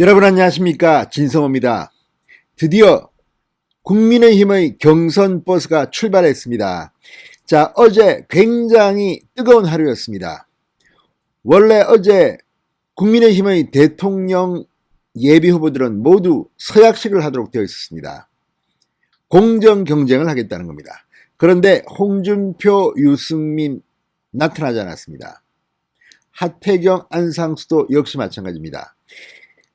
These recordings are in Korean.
여러분 안녕하십니까, 진성호입니다. 드디어 국민의힘의 경선버스가 출발했습니다. 자, 어제 굉장히 뜨거운 하루였습니다. 원래 어제 국민의힘의 대통령 예비후보들은 모두 서약식을 하도록 되어 있었습니다. 공정 경쟁을 하겠다는 겁니다. 그런데 홍준표, 유승민 나타나지 않았습니다. 하태경, 안상수도 역시 마찬가지입니다.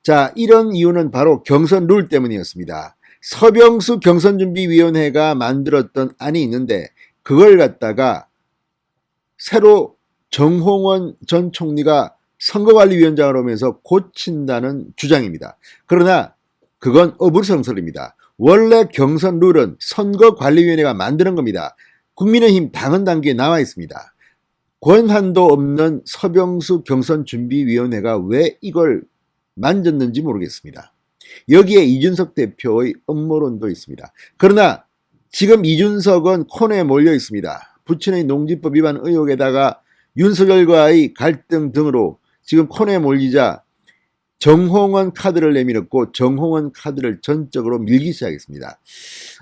자, 이런 이유는 바로 경선 룰 때문이었습니다. 서병수 경선준비위원회가 만들었던 안이 있는데 그걸 갖다가 새로 정홍원 전 총리가 선거관리위원장을 오면서 고친다는 주장입니다. 그러나 그건 어불성설입니다. 원래 경선 룰은 선거관리위원회가 만드는 겁니다. 국민의힘 당헌 단계에 나와 있습니다. 권한도 없는 서병수 경선준비위원회가 왜 이걸 만졌는지 모르겠습니다. 여기에 이준석 대표의 음모론도 있습니다. 그러나 지금 이준석은 코너에 몰려 있습니다. 부친의 농지법 위반 의혹에다가 윤석열과의 갈등 등으로 지금 코너에 몰리자 정홍원 카드를 내밀었고 정홍원 카드를 전적으로 밀기 시작했습니다.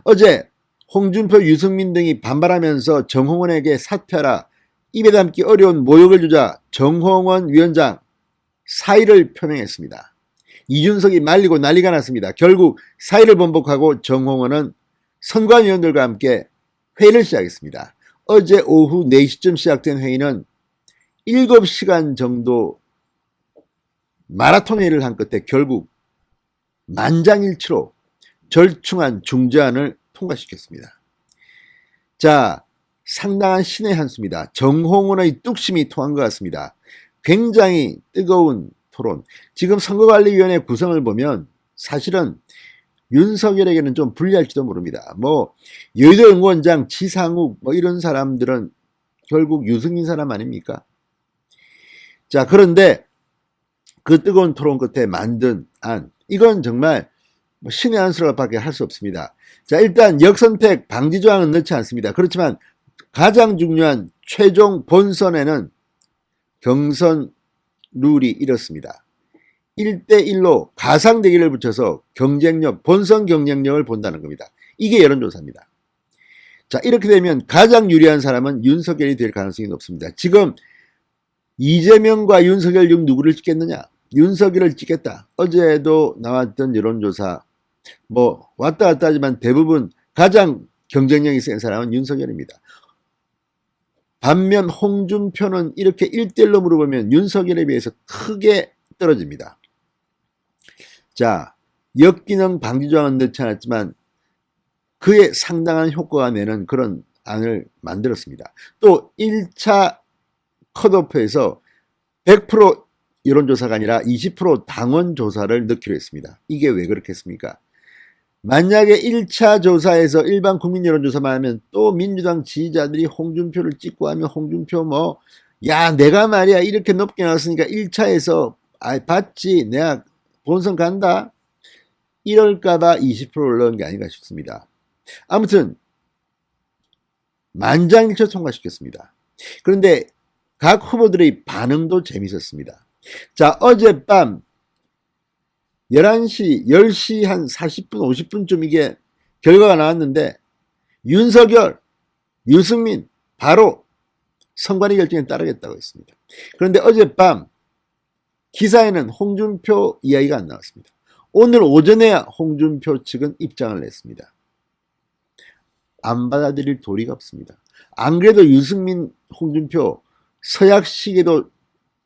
어제 홍준표, 유승민 등이 반발하면서 정홍원에게 사퇴하라, 입에 담기 어려운 모욕을 주자 정홍원 위원장 사의를 표명했습니다. 이준석이 말리고 난리가 났습니다. 결국 사의를 번복하고 정홍원은 선관위원들과 함께 회의를 시작했습니다. 어제 오후 4시쯤 시작된 회의는 7시간 정도 마라톤 회의를 한 끝에 결국 만장일치로 절충안 중재안을 통과시켰습니다. 자, 상당한 신의 한 수입니다. 정홍원의 뚝심이 통한 것 같습니다. 굉장히 뜨거운 토론. 지금 선거관리위원회 구성을 보면 사실은 윤석열에게는 좀 불리할지도 모릅니다. 여의도 연구원장 지상욱 이런 사람들은 결국 유승민 사람 아닙니까? 자, 그런데 그 뜨거운 토론 끝에 만든 안, 이건 정말 신의 한 수밖에 할 수 없습니다. 자, 일단 역선택 방지 조항은 넣지 않습니다. 그렇지만 가장 중요한 최종 본선에는 경선 룰이 이렇습니다. 1대1로 가상 대결을 붙여서 경쟁력, 본선 경쟁력을 본다는 겁니다. 이게 여론조사입니다. 자, 이렇게 되면 가장 유리한 사람은 윤석열이 될 가능성이 높습니다. 지금 이재명과 윤석열 중 누구를 찍겠느냐? 윤석열을 찍겠다. 어제도 나왔던 여론조사 왔다 갔다 하지만 대부분 가장 경쟁력이 센 사람은 윤석열입니다. 반면 홍준표는 이렇게 1대1로 물어보면 윤석열에 비해서 크게 떨어집니다. 자, 역기능 방지조항은 넣지 않았지만 그에 상당한 효과가 내는 그런 안을 만들었습니다. 또 1차 컷오프에서 100% 여론조사가 아니라 20% 당원조사를 넣기로 했습니다. 이게 왜 그렇겠습니까? 만약에 1차 조사에서 일반 국민 여론조사만 하면 또 민주당 지지자들이 홍준표를 찍고 하면 홍준표 야, 내가 말이야 이렇게 높게 나왔으니까 1차에서 봤지, 내가 본선 간다, 이럴까봐 20%를 넣은 게 아닌가 싶습니다. 아무튼 만장일치 통과시켰습니다. 그런데 각 후보들의 반응도 재밌었습니다. 자, 어젯밤 11시, 10시 한 40분, 50분쯤 이게 결과가 나왔는데 윤석열, 유승민 바로 선관위 결정에 따르겠다고 했습니다. 그런데 어젯밤 기사에는 홍준표 이야기가 안 나왔습니다. 오늘 오전에야 홍준표 측은 입장을 냈습니다. 안 받아들일 도리가 없습니다. 안 그래도 유승민, 홍준표 서약식에도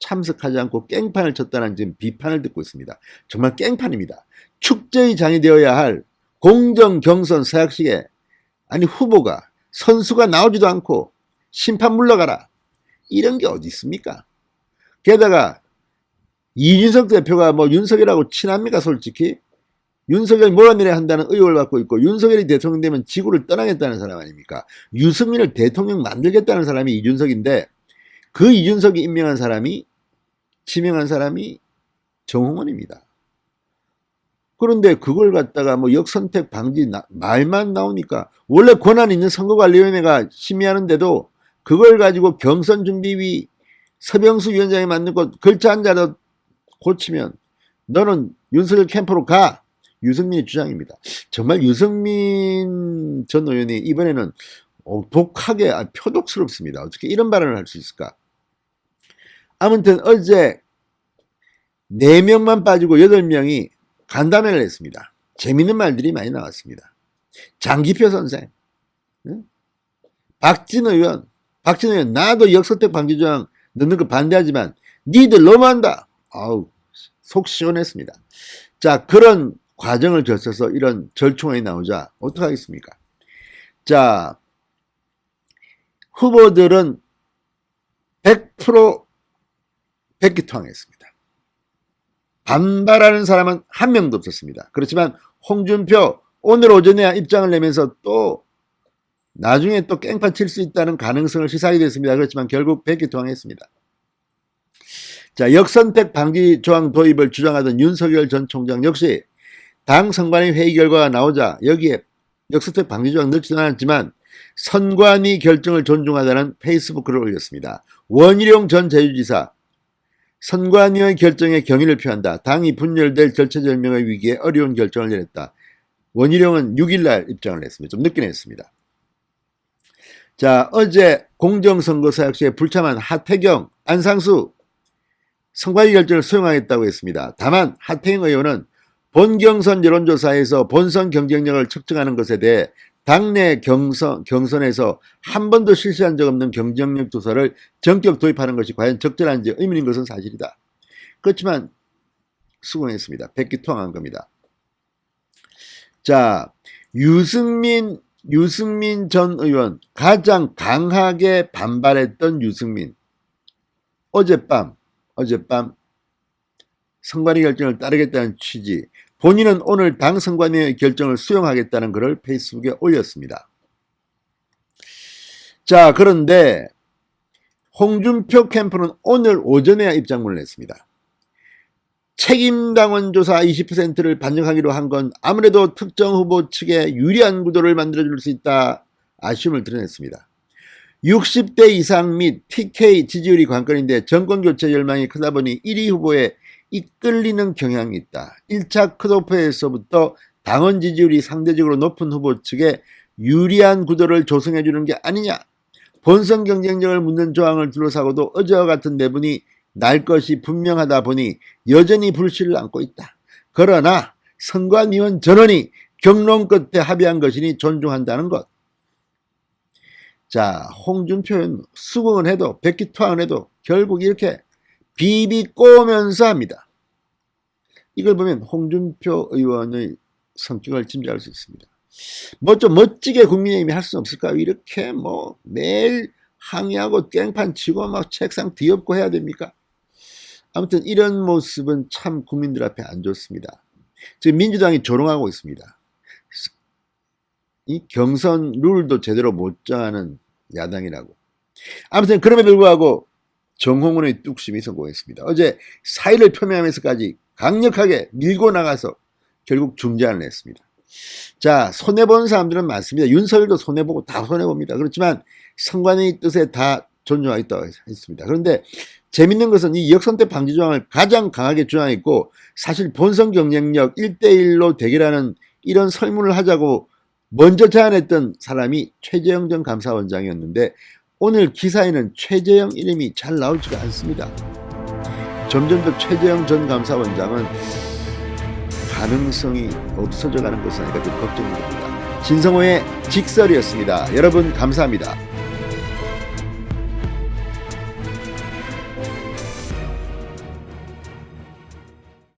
참석하지 않고 깽판을 쳤다는 지금 비판을 듣고 있습니다. 정말 깽판입니다. 축제의 장이 되어야 할 공정 경선 서약식에 후보가, 선수가 나오지도 않고 심판 물러가라, 이런 게 어디 있습니까? 게다가 이준석 대표가 윤석열하고 친합니까? 솔직히 윤석열 몰아내려 한다는 의혹을 받고 있고, 윤석열이 대통령 되면 지구를 떠나겠다는 사람 아닙니까? 유승민을 대통령 만들겠다는 사람이 이준석인데 그 이준석이 임명한 사람이, 지명한 사람이 정홍원입니다. 그런데 그걸 갖다가 역선택 방지 말만 나오니까, 원래 권한 있는 선거관리위원회가 심의하는데도 그걸 가지고 경선준비위 서병수 위원장이 만든 것 글자 한자로 고치면 너는 윤석열 캠프로 가. 유승민의 주장입니다. 정말 유승민 전 의원이 이번에는 독하게 표독스럽습니다. 어떻게 이런 발언을 할 수 있을까? 아무튼 어제 4명만 빠지고 8명이 간담회를 했습니다. 재밌는 말들이 많이 나왔습니다. 장기표 선생, 박진우 의원, 나도 역선택 방지조항 넣는 거 반대하지만 니들 너무한다. 아우, 속 시원했습니다. 자, 그런 과정을 거쳐서 이런 절충안이 나오자 어떡하겠습니까? 자, 후보들은 100% 백기투항했습니다. 반발하는 사람은 한 명도 없었습니다. 그렇지만 홍준표 오늘 오전에 입장을 내면서 또 나중에 또 깽판 칠 수 있다는 가능성을 시사하게 됐습니다. 그렇지만 결국 백기투항했습니다. 자, 역선택 방지 조항 도입을 주장하던 윤석열 전 총장 역시 당 선관위 회의 결과가 나오자 여기에 역선택 방지 조항 넣지는 않았지만 선관위 결정을 존중하다는 페이스북 글을 올렸습니다. 원희룡 전 제주지사, 선관위의 결정에 경의를 표한다. 당이 분열될 절체절명의 위기에 어려운 결정을 내렸다. 원희룡은 6일날 입장을 냈습니다. 좀 늦게 냈습니다. 자, 어제 공정선거사역시에 불참한 하태경, 안상수 선관위 결정을 수용하겠다고 했습니다. 다만 하태경 의원은 본경선 여론조사에서 본선 경쟁력을 측정하는 것에 대해 당내 경선에서 한 번도 실시한 적 없는 경쟁력 조사를 전격 도입하는 것이 과연 적절한지 의문인 것은 사실이다. 그렇지만 수긍했습니다. 백기투항한 겁니다. 자, 유승민 전 의원, 가장 강하게 반발했던 유승민, 어젯밤 선관위 결정을 따르겠다는 취지, 본인은 오늘 당 선관위의 결정을 수용하겠다는 글을 페이스북에 올렸습니다. 자, 그런데 홍준표 캠프는 오늘 오전에 입장문을 냈습니다. 책임당원 조사 20%를 반영하기로 한 건 아무래도 특정 후보 측에 유리한 구도를 만들어줄 수 있다 아쉬움을 드러냈습니다. 60대 이상 및 TK 지지율이 관건인데 정권교체 열망이 크다 보니 1위 후보에 이끌리는 경향이 있다. 1차 컷오프에서부터 당원 지지율이 상대적으로 높은 후보 측에 유리한 구도를 조성해 주는 게 아니냐. 본선 경쟁력을 묻는 조항을 둘러싸고도 어제와 같은 내분이 날 것이 분명하다 보니 여전히 불씨를 안고 있다. 그러나 선관위원 전원이 경론 끝에 합의한 것이니 존중한다는 것. 자, 홍준표는 수긍은 해도 백기투항을 해도 결국 이렇게 비비 꼬면서 합니다. 이걸 보면 홍준표 의원의 성격을 짐작할 수 있습니다. 뭐 좀 멋지게 국민의힘이 할 수는 없을까요? 이렇게 뭐 매일 항의하고 깽판 치고 막 책상 뒤엎고 해야 됩니까? 아무튼 이런 모습은 참 국민들 앞에 안 좋습니다. 지금 민주당이 조롱하고 있습니다. 이 경선 룰도 제대로 못 정하는 야당이라고. 아무튼 그럼에도 불구하고 정홍원의 뚝심이 성공했습니다. 어제 사의를 표명하면서까지 강력하게 밀고 나가서 결국 중재안을 냈습니다. 자, 손해본 사람들은 많습니다. 윤석열도 손해보고 다 손해봅니다. 그렇지만 선관위 뜻에 다 존중하겠다고 했습니다. 그런데 재밌는 것은 이 역선택 방지 조항을 가장 강하게 주장했고 사실 본선 경쟁력 1대1로 대결하는 이런 설문을 하자고 먼저 제안했던 사람이 최재형 전 감사원장이었는데 오늘 기사에는 최재형 이름이 잘 나오지가 않습니다. 점점 더 최재형 전 감사원장은 가능성이 없어져 가는 것은 아니까 좀 걱정이 됩니다. 진성호의 직설이었습니다. 여러분 감사합니다.